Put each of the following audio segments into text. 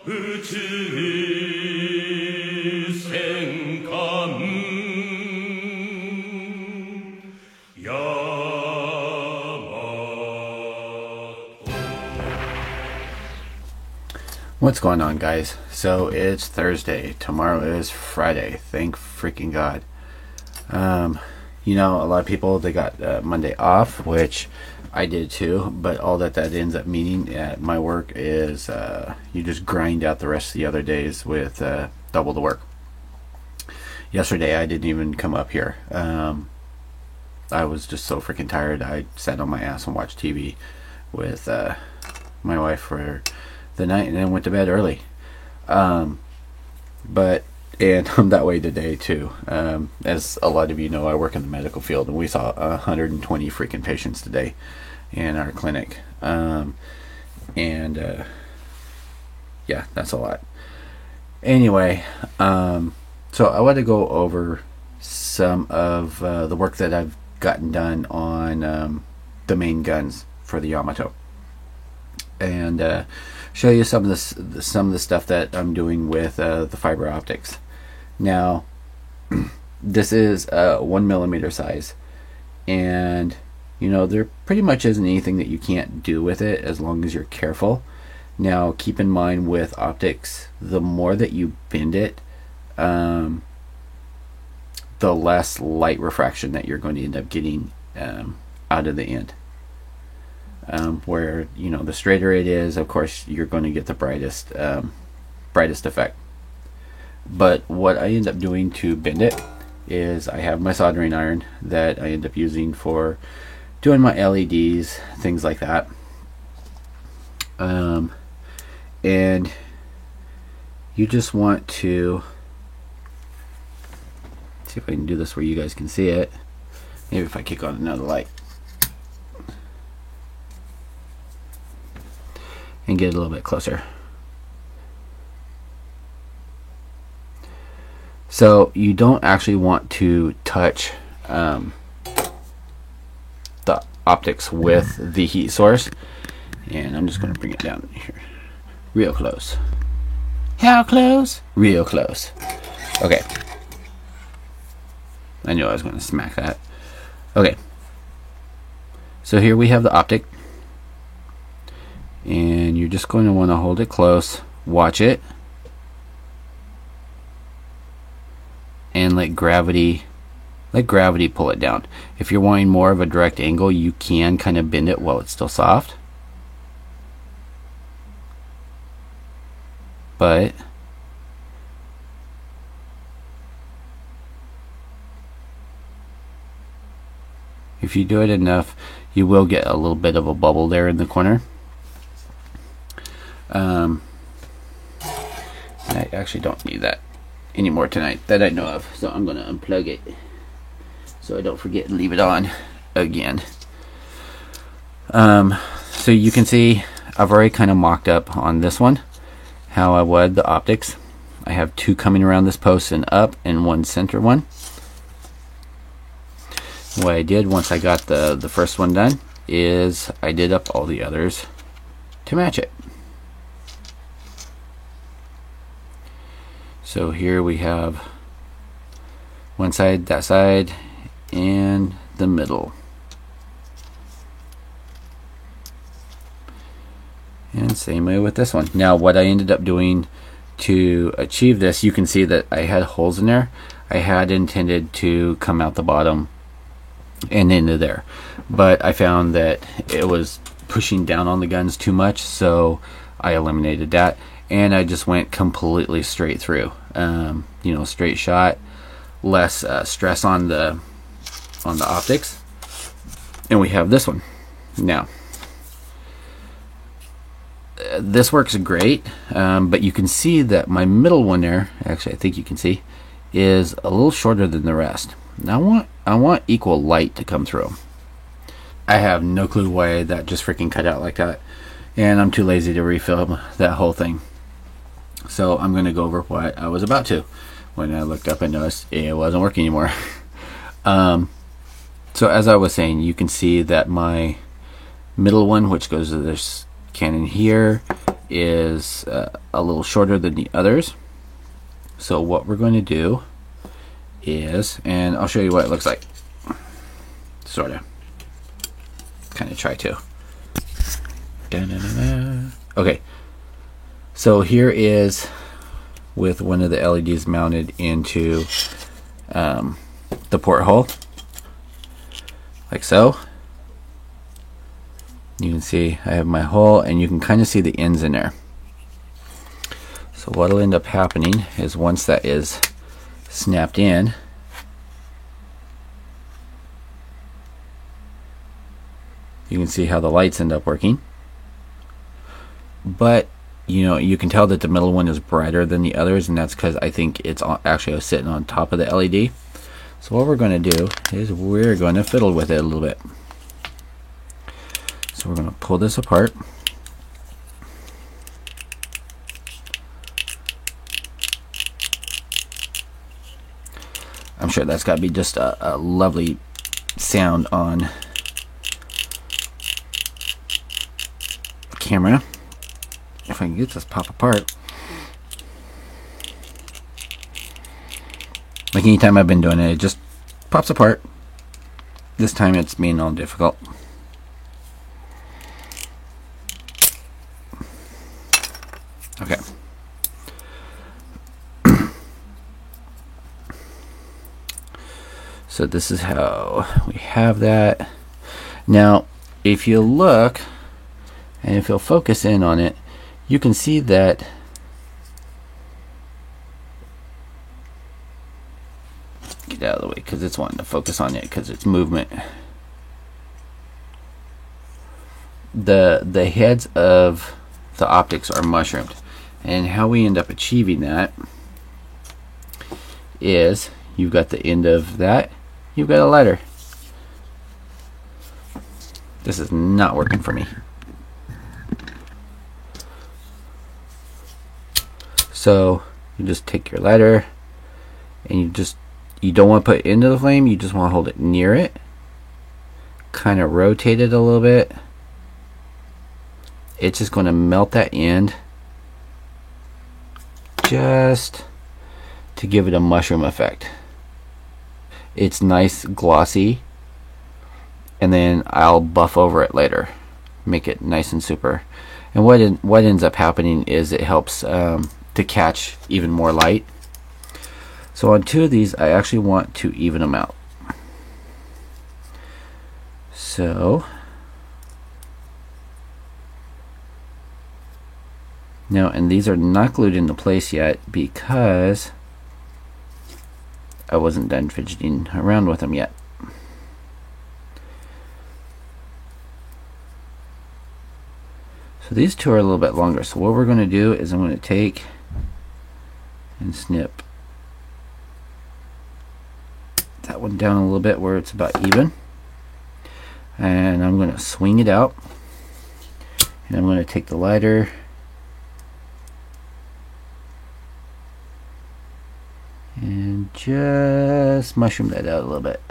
What's going on, guys? So it's Thursday. Tomorrow is Friday. Thank freaking God. You know, a lot of people, they got Monday off, which I did too, but all that ends up meaning at my work is you just grind out the rest of the other days with double the work. Yesterday I didn't even come up here. I was just so freaking tired. I sat on my ass and watched TV with my wife for the night and then went to bed early. And I'm that way today too. As a lot of you know, I work in the medical field, and we saw 120 freaking patients today in our clinic. Yeah, that's a lot. Anyway, so I want to go over some of the work that I've gotten done on the main guns for the Yamato, and show you some of the stuff that I'm doing with the fiber optics. Now, this is 1mm size, and you know, there pretty much isn't anything that you can't do with it as long as you're careful. Now, keep in mind with optics, the more that you bend it, the less light refraction that you're going to end up getting out of the end. Where, you know, the straighter it is, of course, you're going to get the brightest effect. But what I end up doing to bend it is I have my soldering iron that I end up using for doing my LEDs, things like that. And you just want to see if I can do this where you guys can see it. Maybe if I kick on another light and get a little bit closer. So you don't actually want to touch the optics with the heat source. And I'm just going to bring it down here real close. How close? Real close. Okay. I knew I was going to smack that. Okay. So here we have the optic. And you're just going to want to hold it close, watch it, and let gravity pull it down. If you're wanting more of a direct angle, you can kind of bend it while it's still soft. But if you do it enough, you will get a little bit of a bubble there in the corner. I actually don't need that anymore tonight that I know of, so I'm going to unplug it so I don't forget and leave it on again. So you can see I've already kind of mocked up on this one how I would the optics. I have two coming around this post and up, and one center one. What I did once I got the first one done is I did up all the others to match it. So here we have one side, that side, and the middle. And same way with this one. Now what I ended up doing to achieve this, you can see that I had holes in there. I had intended to come out the bottom and into there, but I found that it was pushing down on the guns too much, so I eliminated that. And I just went completely straight through. You know, straight shot, less stress on the optics, and we have this one. Now, this works great, but you can see that my middle one there, actually I think you can see, is a little shorter than the rest. Now I want equal light to come through. I have no clue why that just freaking cut out like that, and I'm too lazy to refilm that whole thing. So I'm going to go over what I was about to. When I looked up, I noticed it wasn't working anymore. So as I was saying, you can see that my middle one, which goes to this cannon here, is a little shorter than the others. So what we're going to do is, and I'll show you what it looks like. Sort of. Kind of try to. Da-da-da-da. Okay. So here is with one of the LEDs mounted into the porthole, like so. You can see I have my hole, and you can kind of see the ends in there. So what will end up happening is once that is snapped in, you can see how the lights end up working. But you can tell that the middle one is brighter than the others, and that's because I think it's actually sitting on top of the LED. So what we're going to do is we're going to fiddle with it a little bit. So we're going to pull this apart. I'm sure that's got to be just a lovely sound on camera. If I can get this pop apart. Like anytime I've been doing it, it just pops apart. This time it's being all difficult. Okay. So this is how we have that. Now, if you look, and if you'll focus in on it, you can see that get out of the way because it's wanting to focus on it because it's movement. The heads of the optics are mushroomed, and how we end up achieving that is you've got the end of that, you've got a lighter. This is not working for me. So you just take your lighter and you don't want to put it into the flame, you just want to hold it near it, kind of rotate it a little bit. It's just going to melt that end just to give it a mushroom effect. It's nice glossy, and then I'll buff over it later, make it nice and super. And what ends up happening is it helps to catch even more light. So on two of these I actually want to even them out. So now, and these are not glued into place yet because I wasn't done fidgeting around with them yet. So these two are a little bit longer. So what we're going to do is I'm going to take and snip that one down a little bit where it's about even, and I'm going to swing it out, and I'm going to take the lighter and just mushroom that out a little bit.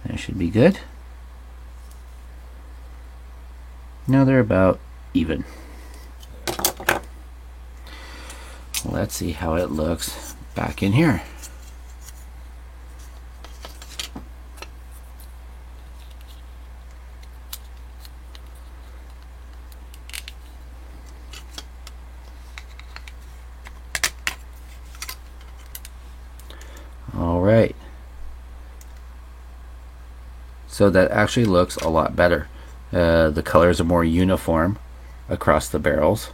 That should be good. Now they're about even. Let's see how it looks back in here. Alright. So that actually looks a lot better. The colors are more uniform across the barrels.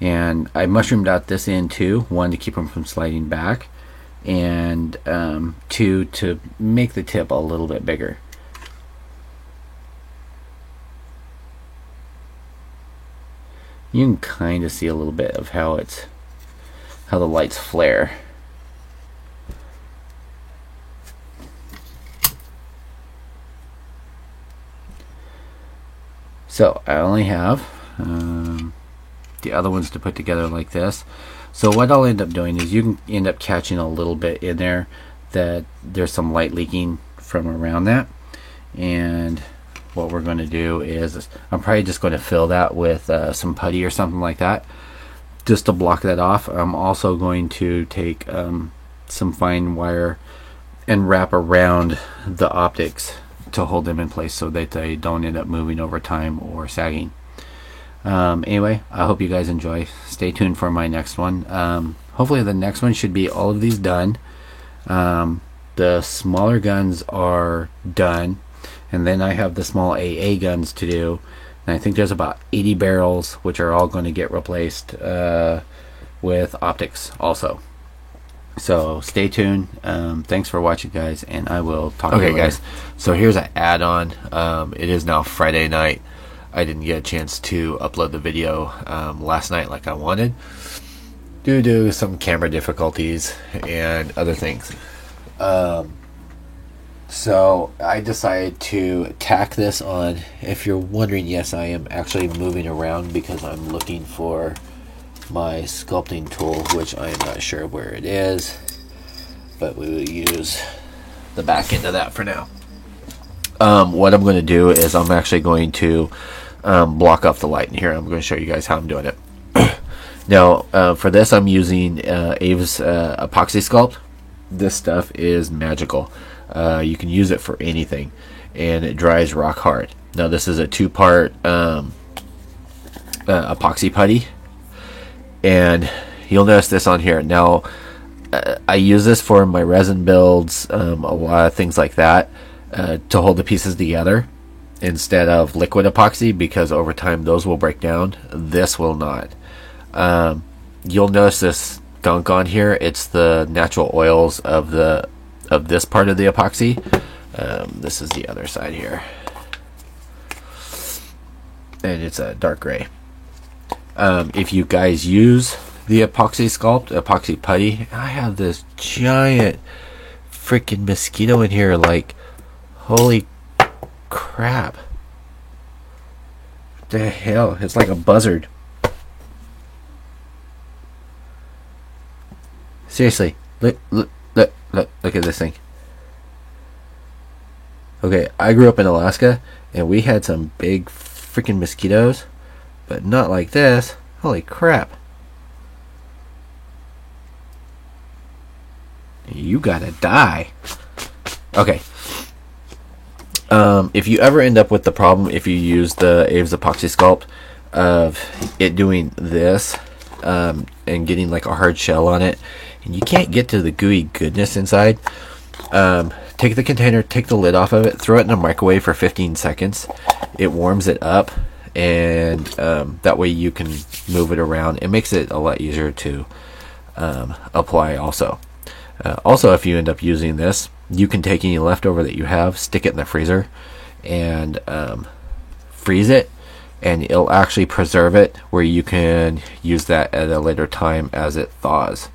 And I mushroomed out this end too, one to keep them from sliding back, and two to make the tip a little bit bigger. You can kind of see a little bit of how the lights flare. So I only have the other ones to put together like this. So what I'll end up doing is you can end up catching a little bit in there that there's some light leaking from around that, and what we're going to do is I'm probably just going to fill that with some putty or something like that, just to block that off. I'm also going to take some fine wire and wrap around the optics to hold them in place so that they don't end up moving over time or sagging. Anyway, I hope you guys enjoy. Stay tuned for my next one. Hopefully the next one should be all of these done. The smaller guns are done, and then I have the small AA guns to do, and I think there's about 80 barrels which are all going to get replaced with optics also. So stay tuned. Thanks for watching, guys, and I will talk to you later. Okay, guys, so here's an add-on. It is now Friday night. I didn't get a chance to upload the video last night like I wanted due to some camera difficulties and other things. So I decided to tack this on. If you're wondering, yes, I am actually moving around because I'm looking for my sculpting tool, which I am not sure where it is, but we will use the back end of that for now. What I'm going to do is I'm actually going to block off the light in here. I'm going to show you guys how I'm doing it. Now, for this, I'm using Aves epoxy sculpt. This stuff is magical. You can use it for anything, and it dries rock hard. Now, this is a 2-part epoxy putty, and you'll notice this on here. Now, I use this for my resin builds, a lot of things like that, to hold the pieces together instead of liquid epoxy, because over time those will break down. This will not. You'll notice this gunk on here. It's the natural oils of this part of the epoxy. This is the other side here, and it's a dark gray. If you guys use the epoxy sculpt, epoxy putty, I have this giant freaking mosquito in here, like, holy crap. What the hell? It's like a buzzard. Seriously, look at this thing. Okay, I grew up in Alaska, and we had some big freaking mosquitoes, but not like this. Holy crap. You gotta die. Okay. If you ever end up with the problem, if you use the Aves epoxy sculpt, of it doing this, and getting like a hard shell on it, and you can't get to the gooey goodness inside, take the container, take the lid off of it, throw it in a microwave for 15 seconds. It warms it up, and that way you can move it around. It makes it a lot easier to apply also. Also, if you end up using this, you can take any leftover that you have, stick it in the freezer, and freeze it, and it'll actually preserve it where you can use that at a later time as it thaws.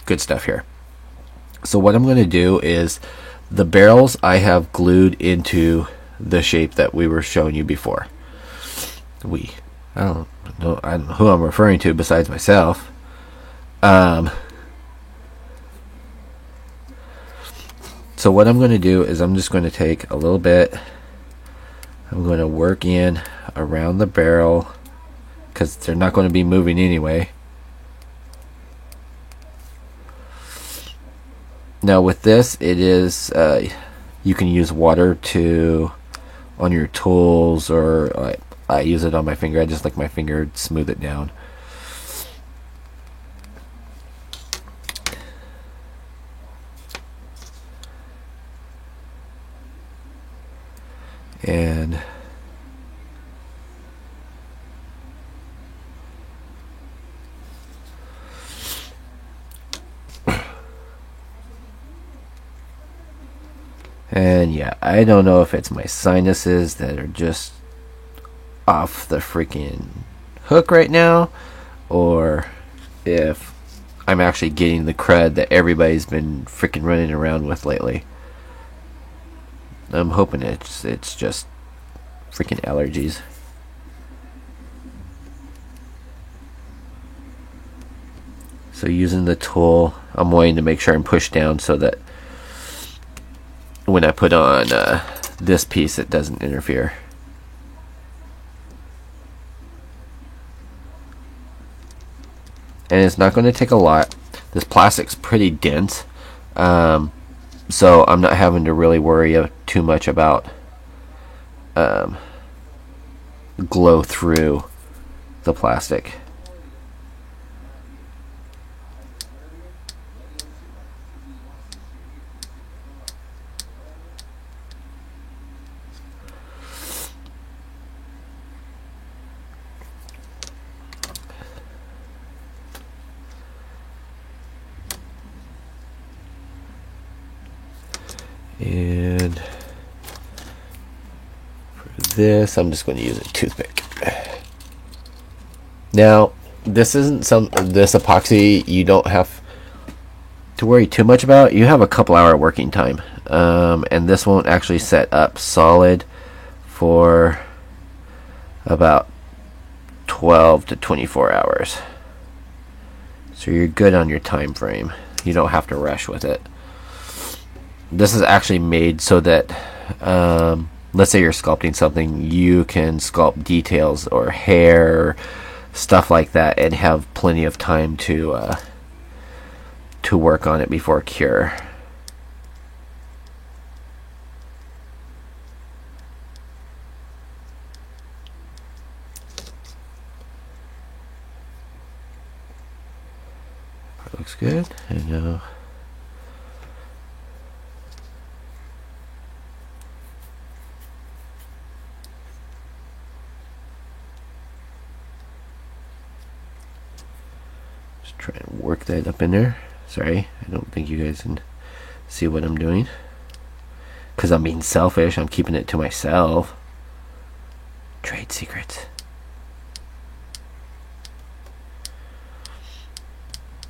Good stuff here. So what I'm going to do is the barrels I have glued into the shape that we were showing you before. I don't know who I'm referring to besides myself. So what I'm going to do is I'm just going to take a little bit, I'm going to work in around the barrel, because they're not going to be moving anyway. Now with this, it is you can use water on your tools, or I use it on my finger. I just like my finger to smooth it down. And yeah, I don't know if it's my sinuses that are just off the freaking hook right now, or if I'm actually getting the crud that everybody's been freaking running around with lately. I'm hoping it's just freaking allergies. So using the tool, I'm wanting to make sure I'm pushed down so that when I put on this piece that doesn't interfere. And it's not going to take a lot. This plastic's pretty dense, so I'm not having to really worry too much about glow through the plastic. And for this, I'm just going to use a toothpick. Now, this isn't this epoxy you don't have to worry too much about. You have a couple hour working time, and this won't actually set up solid for about 12 to 24 hours. So you're good on your time frame. You don't have to rush with it. This is actually made so that, let's say you're sculpting something, you can sculpt details or hair, stuff like that, and have plenty of time to work on it before cure. Looks good. And now try and work that up in there. Sorry, I don't think you guys can see what I'm doing because I'm being selfish. I'm keeping it to myself. Trade secrets.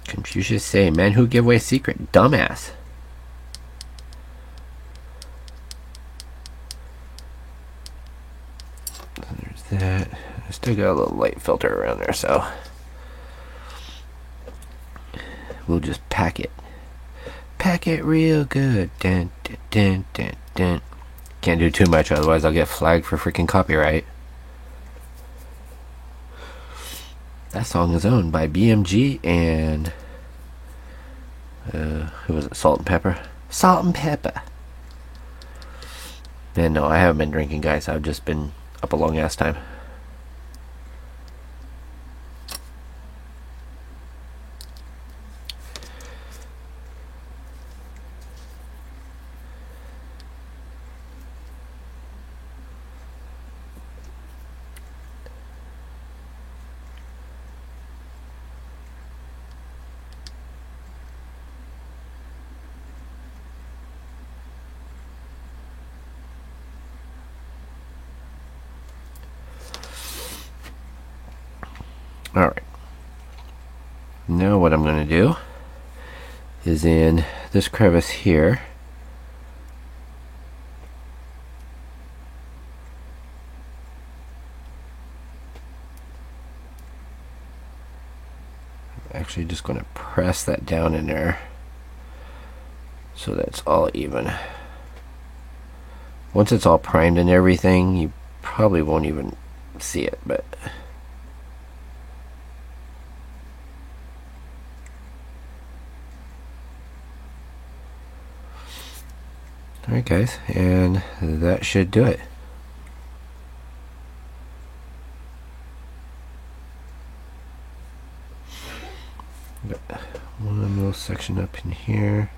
Confucius say, "Man who give away a secret, dumbass." There's that. I still got a little light filter around there, so we'll just pack it real good. Dun, dun, dun, dun, dun. Can't do too much, otherwise I'll get flagged for freaking copyright. That song is owned by BMG and who was it? Salt and Pepper. Salt and Pepper. And no, I haven't been drinking, guys. I've just been up a long ass time. Alright. Now what I'm going to do is in this crevice here, I'm actually just going to press that down in there so that's all even. Once it's all primed and everything, you probably won't even see it, but alright guys, and that should do it. Got one little section up in here.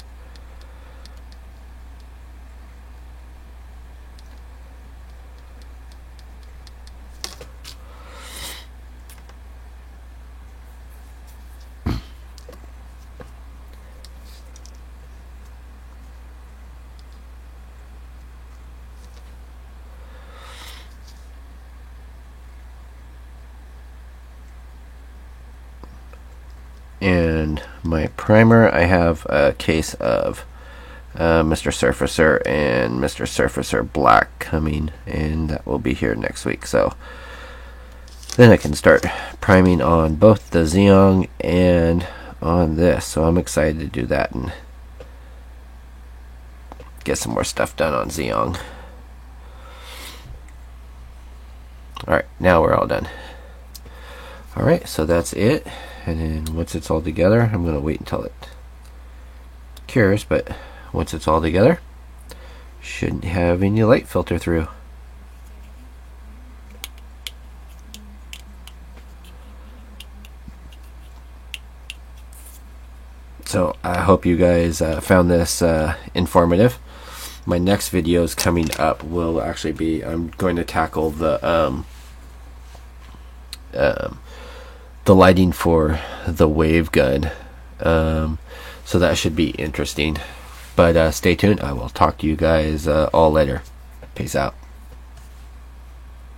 And my primer, I have a case of Mr. Surfacer and Mr. Surfacer Black coming, and that will be here next week. So then I can start priming on both the Zeong and on this. So I'm excited to do that and get some more stuff done on Zeong. Alright, now we're all done. Alright, so that's it. And then once it's all together, I'm going to wait until it cures, but once it's all together, shouldn't have any light filter through. So I hope you guys found this informative. My next videos coming up will actually be, I'm going to tackle the lighting for the wave gun. So that should be interesting. But stay tuned. I will talk to you guys all later. Peace out.